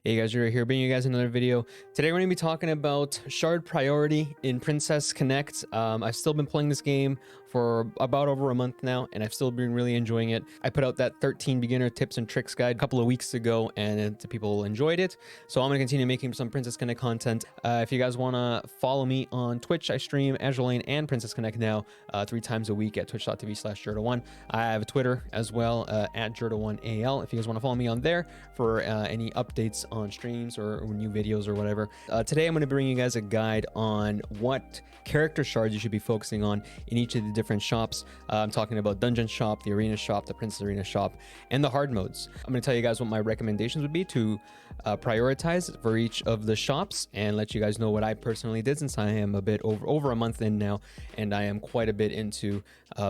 Hey guys, you're here bringing you guys another video. Today we're going to be talking about shard priority in Princess Connect. I've still been playing this game for about over a month now, and I've still been really enjoying it. I put out that 13 beginner tips and tricks guide a couple of weeks ago, and people enjoyed it. So I'm going to continue making some Princess Connect content. If you guys want to follow me on Twitch, I stream Azure Lane and Princess Connect now 3 times a week at twitch.tv/Jerda1. I have a Twitter as well at Jerda1AL. If you guys want to follow me on there for any updates on streams or new videos or whatever. Today I'm going to bring you guys a guide on what character shards you should be focusing on in each of the different shops. I'm talking about Dungeon Shop, the Arena Shop, the Princess Arena Shop, and the hard modes. I'm going to tell you guys what my recommendations would be to prioritize for each of the shops and let you guys know what I personally did, since I am a bit over a month in now, and I am quite a bit into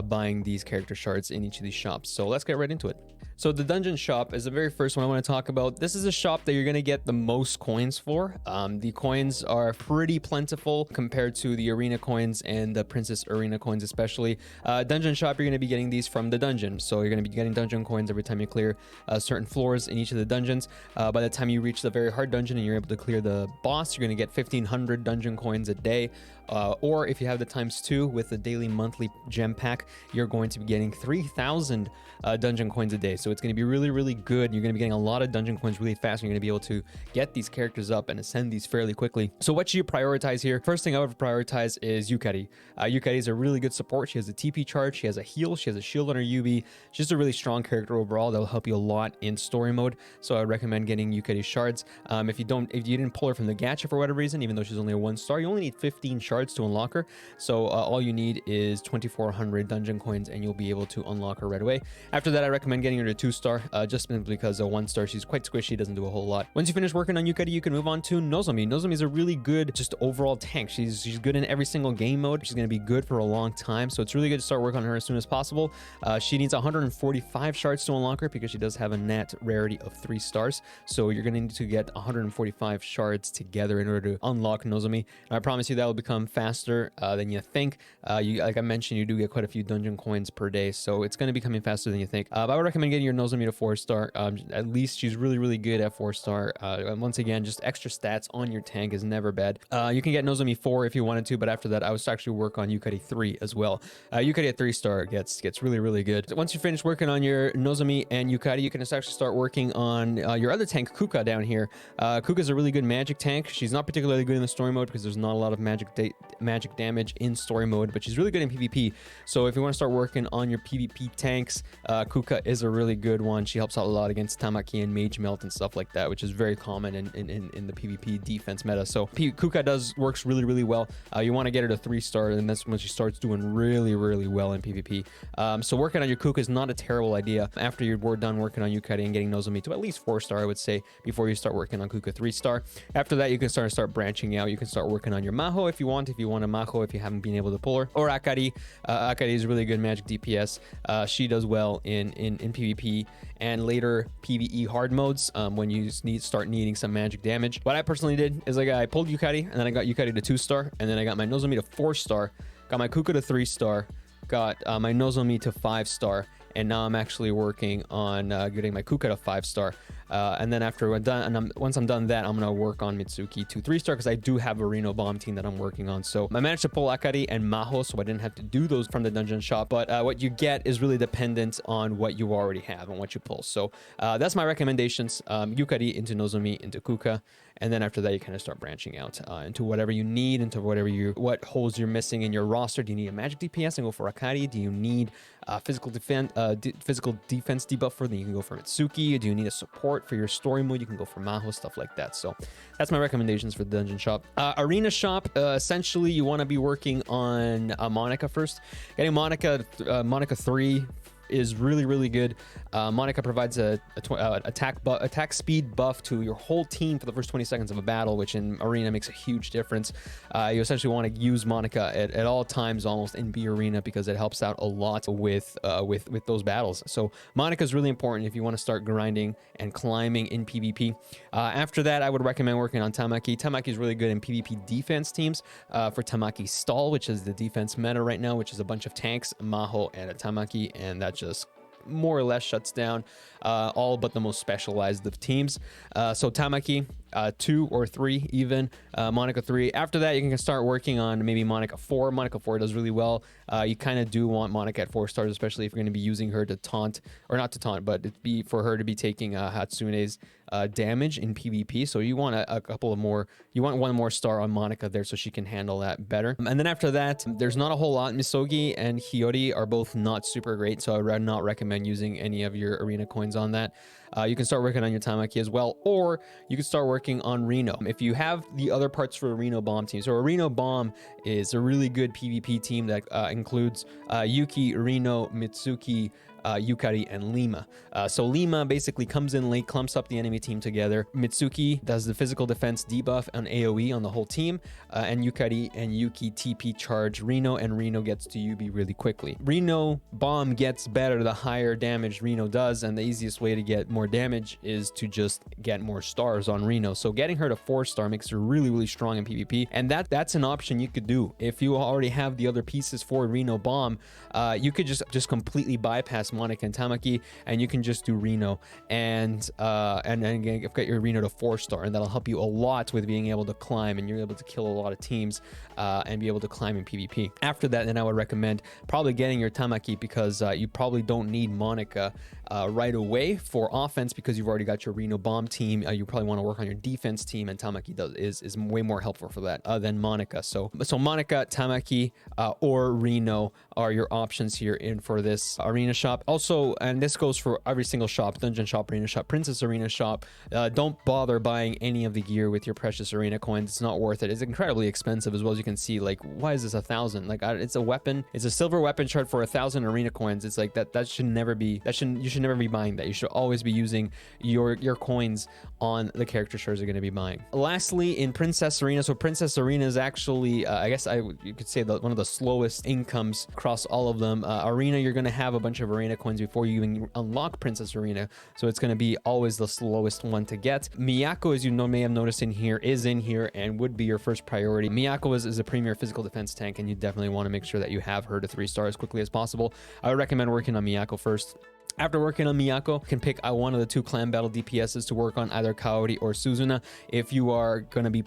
buying these character shards in each of these shops. So let's get right into it. So the Dungeon Shop is the very first one I want to talk about. This is a shop that you're going to get the most coins for. The coins are pretty plentiful compared to the Arena coins and the Princess Arena coins especially. Dungeon Shop, you're going to be getting these from the dungeon. So you're going to be getting dungeon coins every time you clear certain floors in each of the dungeons. By the time you reach the very hard dungeon and you're able to clear the boss, you're going to get 1,500 dungeon coins a day. Or if you have the ×2 with the daily monthly gem pack, you're going to be getting 3,000 dungeon coins a day. So it's going to be really, really good. You're going to be getting a lot of dungeon coins really fast. And you're going to be able to get these characters up and ascend these fairly quickly. So what should you prioritize here? First thing I would prioritize is Yukari. Yukari is a really good support. She has a TP charge, she has a heal, she has a shield on her UB. She's just a really strong character overall that will help you a lot in story mode. So I would recommend getting Yukari shards. If you didn't pull her from the gacha for whatever reason, even though she's only a 1-star, you only need 15 shards to unlock her. So all you need is 2,400 dungeon coins and you'll be able to unlock her right away. After that, I recommend getting her to 2-star, just simply because a 1-star, she's quite squishy, doesn't do a whole lot. Once you finish working on Yukari, you can move on to Nozomi. Nozomi is a really good just overall tank. She's good in every single game mode. She's going to be good for a long time, so it's really good to start working on her as soon as possible. She needs 145 shards to unlock her because she does have a net rarity of 3 stars. So you're going to need to get 145 shards together in order to unlock Nozomi. And I promise you that will become faster than you think. Like I mentioned, you do get quite a few dungeon coins per day, so it's going to be coming faster than you think. But I would recommend getting your Nozomi to 4-star. At least she's really, really good at 4-star. And once again, just extra stats on your tank is never bad. You can get Nozomi 4 if you wanted to, but after that, I would actually work on Yukari 3 as well. Yukari at 3-star gets really, really good. So once you finish working on your Nozomi and Yukari, you can just actually start working on your other tank, Kuka, down here. Kuka is a really good magic tank. She's not particularly good in the story mode because there's not a lot of magic damage in story mode, but she's really good in PvP. So if you want to start working on your PvP tanks, Kuka is a really good one. She helps out a lot against Tamaki and Mage Melt and stuff like that, which is very common in the PvP defense meta. So Kuka works really, really well. You want to get her to 3-star, and that's when she starts doing really, really well in PvP. So working on your Kuka is not a terrible idea. After you're done working on Yukari and getting Nozomi to at least 4-star, I would say, before you start working on Kuka 3-star. After that, you can start branching out. You can start working on your Maho if you want a Maho if you haven't been able to pull her, or Akari. Akari is really good magic DPS. She does well in PvP and later PvE hard modes when you start needing some magic damage. What I personally did is I pulled Yukari, and then I got Yukari to 2-star, and then I got my Nozomi to 4-star, got my Kuka to 3-star, got my Nozomi to 5-star, and now I'm actually working on getting my Kuka to 5-star. And then after I'm done, once I'm done that, I'm gonna work on Mitsuki to 3-star because I do have a Reno Bomb team that I'm working on. So I managed to pull Akari and Maho, so I didn't have to do those from the Dungeon Shop. But what you get is really dependent on what you already have and what you pull. So that's my recommendations: Yukari into Nozomi into Kuka, and then after that, you kind of start branching out into whatever you need, into what holes you're missing in your roster. Do you need a magic DPS and go for Akari? Do you need physical defense debuff for? Then you can go for Mitsuki. Do you need a support for your story mode? You can go for Maho, stuff like that. So that's my recommendations for the Dungeon Shop. Arena Shop, essentially you want to be working on Monica first. Getting Monica 3 is really, really good. Monica provides a attack speed buff to your whole team for the first 20 seconds of a battle, which in Arena makes a huge difference. You essentially want to use Monica at all times almost in B Arena because it helps out a lot with those battles. So Monica is really important if you want to start grinding and climbing in PvP. After that, I would recommend working on Tamaki. Tamaki is really good in PvP defense teams for Tamaki Stall, which is the defense meta right now, which is a bunch of tanks, Maho, and a Tamaki, and that just more or less shuts down all but the most specialized of teams. So Tamaki, 2 or 3 even, Monica 3. After that, you can start working on maybe Monica 4. Monica 4 does really well. You kind of do want Monica at 4 stars, especially if you're going to be using her to taunt, or not to taunt, but it'd be for her to be taking Hatsune's damage in PvP. So you want a couple of more, you want 1 more star on Monica there so she can handle that better. And then after that, there's not a whole lot. Misogi and Hiyori are both not super great, so I would not recommend using any of your arena coins on that. You can start working on your Tamaki as well, or you can start working on Reno. If you have the other parts for a Reno Bomb team. So a Reno Bomb is a really good PvP team that includes Yuki, Reno, Mitsuki, Yukari, and Lima. So Lima basically comes in late, clumps up the enemy team together. Mitsuki does the physical defense debuff on AoE on the whole team, and Yukari and Yuki TP charge Reno, and Reno gets to UB really quickly. Reno Bomb gets better the higher damage Reno does, and the easiest way to get more damage is to just get more stars on Reno. So getting her to 4-star makes her really, really strong in PvP, and that's an option you could do. If you already have the other pieces for Reno Bomb, you could just completely bypass Monica and Tamaki, and you can just do Reno and then get your Reno to 4-star, and that'll help you a lot with being able to climb, and you're able to kill a lot of teams and be able to climb in PvP. After that, then I would recommend probably getting your Tamaki, because you probably don't need Monica right away for offense, because you've already got your Reno Bomb team. You probably want to work on your defense team, and Tamaki is way more helpful for that than Monica. So Monica, Tamaki, or Reno are your options here for this arena shop. Also, and this goes for every single shop: Dungeon Shop, Arena Shop, Princess Arena Shop. Don't bother buying any of the gear with your precious arena coins. It's not worth it. It's incredibly expensive as well. As you can see, like, why is this 1,000? Like, it's a weapon. It's a silver weapon shard for 1,000 arena coins. It's like that should never be, you should never be buying that. You should always be using your coins on the character shards you're going to be buying. Lastly, in Princess Arena, so Princess Arena is actually I guess you could say one of the slowest incomes across all of them. Arena, you're going to have a bunch of arena coins before you even unlock Princess Arena, so it's going to be always the slowest one to get. Miyako, as you may have noticed, is in here and would be your first priority. Miyako is a premier physical defense tank, and you definitely want to make sure that you have her to 3-star as quickly as possible. I would recommend working on Miyako first. After working on Miyako, you can pick one of the 2 clan battle DPSs to work on, either Kaori or Suzuna. If you are going to be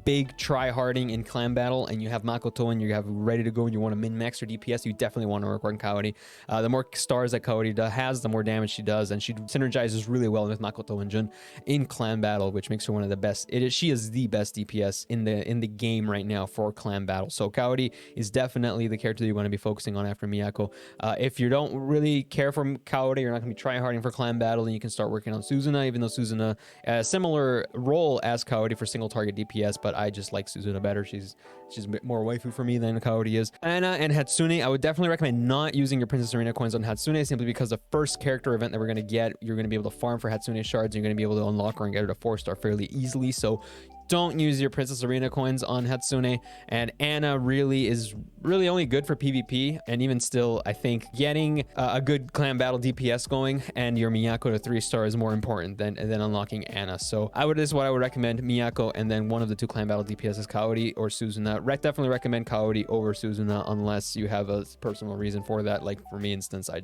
big try-harding in clan battle and you have Makoto and you have ready to go and you want to min-max your DPS, you definitely want to work on Kaori. The more stars that Kaori has, the more damage she does, and she synergizes really well with Makoto and Jun in clan battle, which makes her one of the best. She is the best DPS in the game right now for clan battle. So Kaori is definitely the character you want to be focusing on after Miyako. If you don't really care for Kaori, you're not going to be try-harding for clan battle, then you can start working on Suzuna, even though Suzuna has a similar role as Kaori for single target DPS, but I just like Suzuna better. She's a bit more waifu for me than Kaori is. Anna and Hatsune, I would definitely recommend not using your Princess Arena coins on Hatsune, simply because the first character event that we're going to get, you're going to be able to farm for Hatsune shards, and you're going to be able to unlock her and get her to 4-star fairly easily. So don't use your Princess Arena coins on Hatsune. And Anna really is only good for PvP, and even still, I think getting a good clan battle DPS going and your Miyako to 3-star is more important than unlocking Anna. So this is what I would recommend: Miyako, and then one of the 2 clan battle DPSs, Kaori or Suzuna. Definitely recommend Kaori over Suzuna unless you have a personal reason for that. Like for me, instance, I'm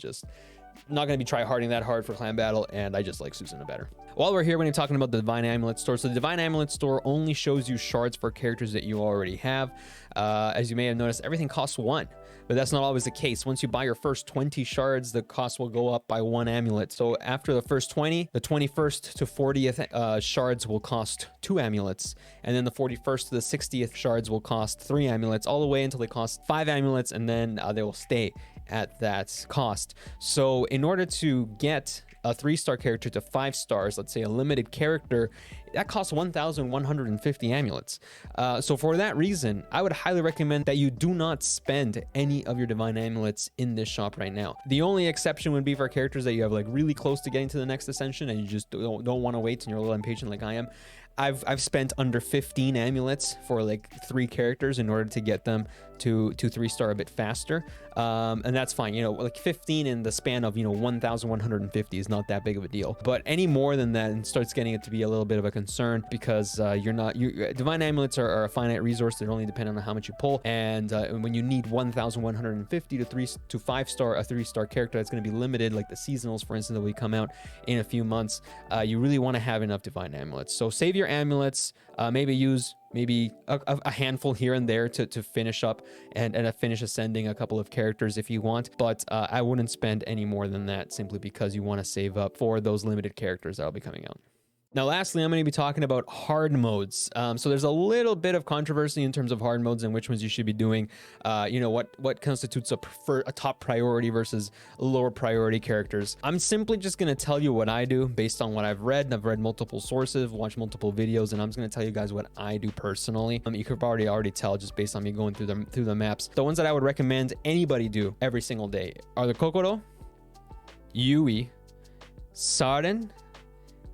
not going to be try-harding that hard for clan battle, and I just like Suzuna better. While we're here, when you're talking about the Divine Amulet Store, so the Divine Amulet Store only shows you shards for characters that you already have. As you may have noticed, everything costs 1, but that's not always the case. Once you buy your first 20 shards, the cost will go up by 1 amulet. So after the first 20, the 21st to 40th shards will cost 2 amulets, and then the 41st to the 60th shards will cost 3 amulets, all the way until they cost 5 amulets, and then they will stay at that cost. So in order to get a 3-star character to 5 stars, let's say a limited character, that costs 1,150 amulets. So for that reason, I would highly recommend that you do not spend any of your divine amulets in this shop right now. The only exception would be for characters that you have like really close to getting to the next ascension and you just don't want to wait and you're a little impatient like I am. I've spent under 15 amulets for like 3 characters in order to get them to 3-star a bit faster, and that's fine. You know, like 15 in the span of 1,150 is not that big of a deal. But any more than that, it starts getting it to be a little bit of a concern, because divine amulets are a finite resource that only depend on how much you pull, and when you need 1,150 to 5 star a 3-star character that's going to be limited, like the seasonals, for instance, that will come out in a few months, you really want to have enough divine amulets. So save your amulets, maybe use a handful here and there to finish up and finish ascending a couple of characters if you want, but I wouldn't spend any more than that, simply because you want to save up for those limited characters that'll be coming out. Now, lastly, I'm going to be talking about hard modes. So there's a little bit of controversy in terms of hard modes and which ones you should be doing. What constitutes a top priority versus lower priority characters. I'm simply just going to tell you what I do based on what I've read. I've read multiple sources, watched multiple videos, and I'm just going to tell you guys what I do personally. You could already tell just based on me going through the maps. The ones that I would recommend anybody do every single day are the Kokoro, Yui, Saren,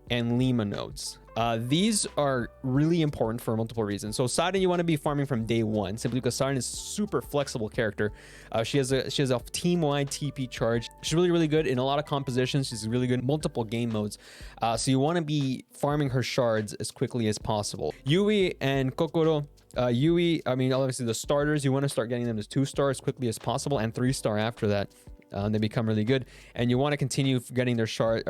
and Lima nodes. These are really important for multiple reasons. So Saren, you want to be farming from day one, simply because Saren is a super flexible character. She has a team-wide TP charge. She's really good in a lot of compositions. She's really good in multiple game modes. So you want to be farming her shards as quickly as possible. Yui and Kokoro. Yui, I mean, obviously the starters, you want to start getting them to 2-star as quickly as possible, and 3-star after that. They become really good, and you want to continue getting their shards,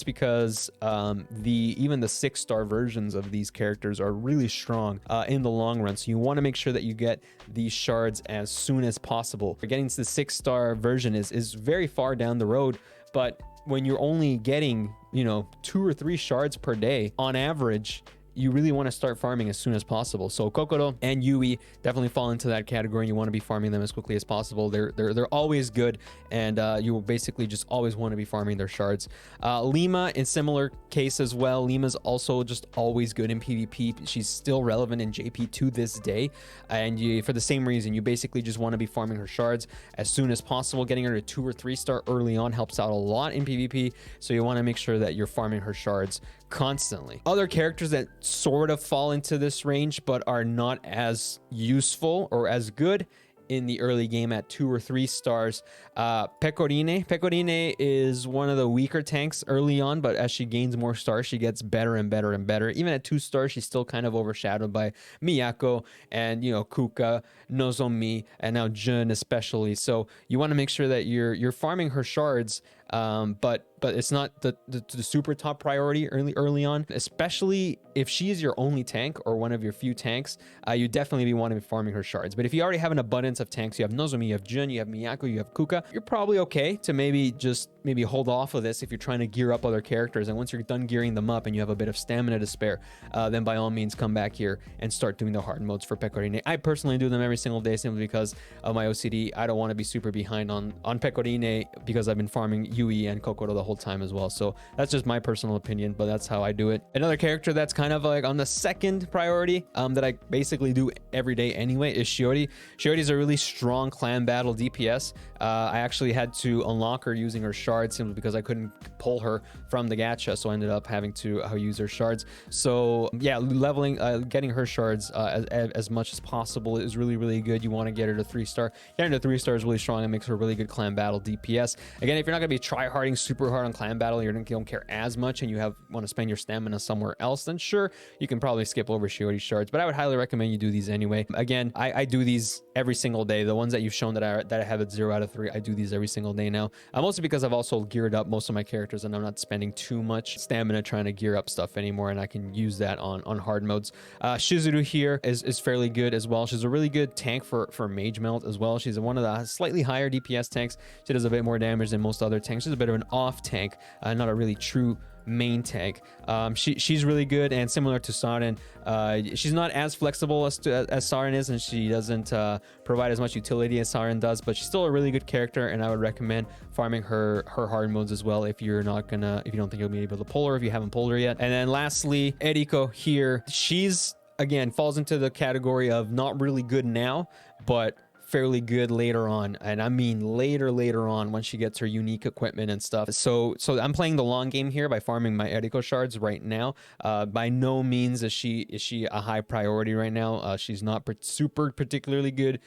because even the 6-star versions of these characters are really strong in the long run. So you want to make sure that you get these shards as soon as possible. Getting to the 6-star version is very far down the road, but when you're only getting 2 or 3 shards per day on average, you really want to start farming as soon as possible. So Kokoro and Yui definitely fall into that category. You want to be farming them as quickly as possible. They're always good, and you will basically just always want to be farming their shards. Lima, in similar case as well. Lima's also just always good in PvP. She's still relevant in JP to this day, and for the same reason, you basically just want to be farming her shards as soon as possible. Getting her to 2 or 3-star early on helps out a lot in PvP, so you want to make sure that you're farming her shards constantly. Other characters that sort of fall into this range but are not as useful or as good in the early game at 2 or 3 stars. Pecorine is one of the weaker tanks early on, but as she gains more stars, she gets better and better and better. Even at 2 stars, she's still kind of overshadowed by Miyako and Kuka, Nozomi, and now Jun especially. So you want to make sure that you're farming her shards, but it's not the super top priority early on, especially if she is your only tank or one of your few tanks. You definitely want to be farming her shards. But if you already have an abundance of tanks, you have Nozomi, you have Jun, you have Miyako, you have Kuka, you're probably okay to maybe hold off of this if you're trying to gear up other characters. And once you're done gearing them up and you have a bit of stamina to spare, then by all means come back here and start doing the hard modes for Pecorine. I personally do them every single day simply because of my OCD. I don't want to be super behind on Pecorine because I've been farming Yui and Kokoro the whole time as well. So that's just my personal opinion, but that's how I do it. Another character that's kind of like on the second priority that I basically do every day anyway is Shiori. Shiori is a really strong clan battle DPS. I actually had to unlock her using her shards simply because I couldn't pull her from the gacha, so I ended up having to use her shards. So yeah, leveling, getting her shards as much as possible is really good. You want to get her to 3-star. Getting her to 3-star is really strong and makes her a really good clan battle DPS. Again, if you're not going to be try-harding super hard on clan battle, you don't care as much, and you want to spend your stamina somewhere else, then sure, you can probably skip over Shiori shards, but I would highly recommend you do these anyway. Again, I do these every single day. The ones that you've shown that I have at 0 out of 3, I do these every single day now. Mostly because I've also geared up most of my characters and I'm not spending too much stamina trying to gear up stuff anymore, and I can use that on hard modes. Shizuru here is fairly good as well. She's a really good tank for Mage Melt as well. She's one of the slightly higher DPS tanks. She does a bit more damage than most other tanks. She's a bit of an off tank, not a really true main tank. She's really good, and similar to Saren, she's not as flexible as Saren is, and she doesn't provide as much utility as Saren does, but she's still a really good character, and I would recommend farming her hard modes as well if you don't think you'll be able to pull her if you haven't pulled her yet. And then lastly, Eriko here. She's again falls into the category of not really good now, but fairly good later on, and I mean later on when she gets her unique equipment and stuff. So I'm playing the long game here by farming my Eriko shards right now. By no means is she a high priority right now. She's not super particularly good.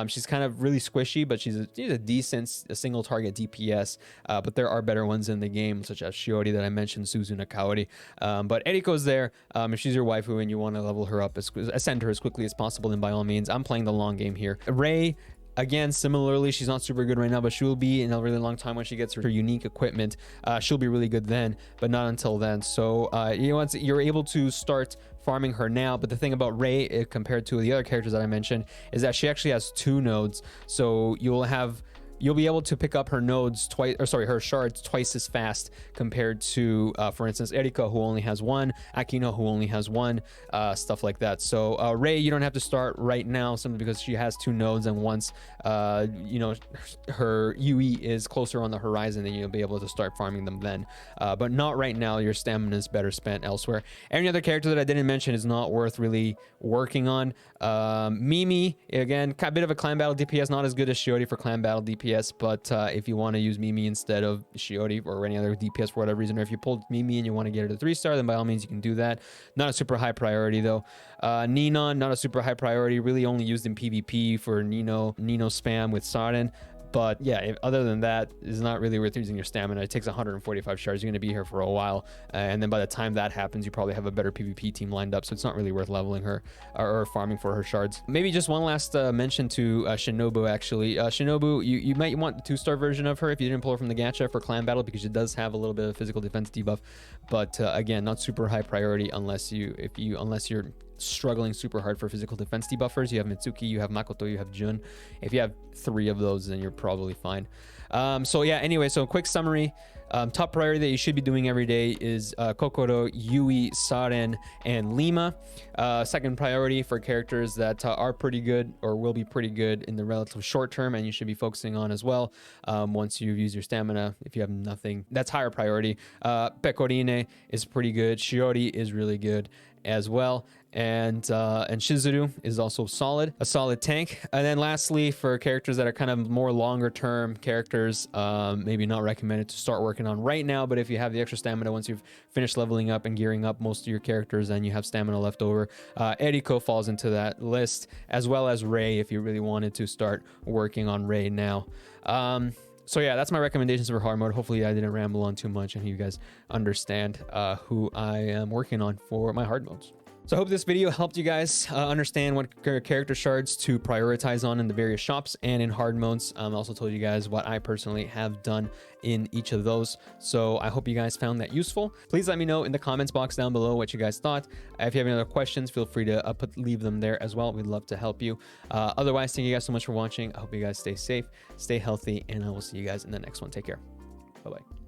She's kind of really squishy, but she's a decent single target DPS. But there are better ones in the game, such as Shiori that I mentioned, Suzuna Kaori. But Eriko's there. If she's your waifu and you want to level her up, ascend her as quickly as possible, then by all means, I'm playing the long game here. Rei, again, similarly, she's not super good right now, but she will be in a really long time when she gets her unique equipment. She'll be really good then, but not until then. So you're able to start farming her now. But the thing about Rei, compared to the other characters that I mentioned, is that she actually has 2 nodes. So you'll be able to pick up her nodes her shards twice as fast compared to, for instance, Erika, who only has 1, Akino, who only has 1, stuff like that. So Rei, you don't have to start right now simply because she has 2 nodes, and once her UE is closer on the horizon, then you'll be able to start farming them then. But not right now. Your stamina is better spent elsewhere. Any other character that I didn't mention is not worth really working on. Mimi, again, a bit of a clan battle DPS, not as good as Shiori for clan battle DPS. But if you want to use Mimi instead of Shiori or any other DPS for whatever reason, or if you pulled Mimi and you want to get her to 3-star, then by all means you can do that. Not a super high priority though. Ninon, not a super high priority, really only used in PvP for Nino spam with Saren. But yeah, other than that, it's not really worth using your stamina. It takes 145 shards. You're going to be here for a while. And then by the time that happens, you probably have a better PvP team lined up. So it's not really worth leveling her or farming for her shards. Maybe just one last mention to Shinobu, actually. Shinobu, you might want the 2-star version of her if you didn't pull her from the gacha for clan battle, because she does have a little bit of physical defense debuff. But again, not super high priority unless you're struggling super hard for physical defense debuffers. You have Mitsuki, you have Makoto, you have Jun. If you have 3 of those, then you're probably fine. So yeah, anyway, so quick summary. Top priority that you should be doing every day is Kokoro, Yui, Saren, and Lima. Second priority for characters that are pretty good or will be pretty good in the relative short term, and you should be focusing on as well once you've used your stamina. If you have nothing, that's higher priority. Pecorine is pretty good. Shiori is really good as well, and Shizuru is also a solid tank. And then lastly, for characters that are kind of more longer term characters, maybe not recommended to start working on right now, but if you have the extra stamina once you've finished leveling up and gearing up most of your characters and you have stamina left over, Eriko falls into that list, as well as Rei if you really wanted to start working on Rei now. So yeah, that's my recommendations for hard mode. Hopefully I didn't ramble on too much and you guys understand who I am working on for my hard modes. So I hope this video helped you guys understand what character shards to prioritize on in the various shops and in hard modes. I also told you guys what I personally have done in each of those. So I hope you guys found that useful. Please let me know in the comments box down below what you guys thought. If you have any other questions, feel free to leave them there as well. We'd love to help you. Otherwise, thank you guys so much for watching. I hope you guys stay safe, stay healthy, and I will see you guys in the next one. Take care. Bye-bye.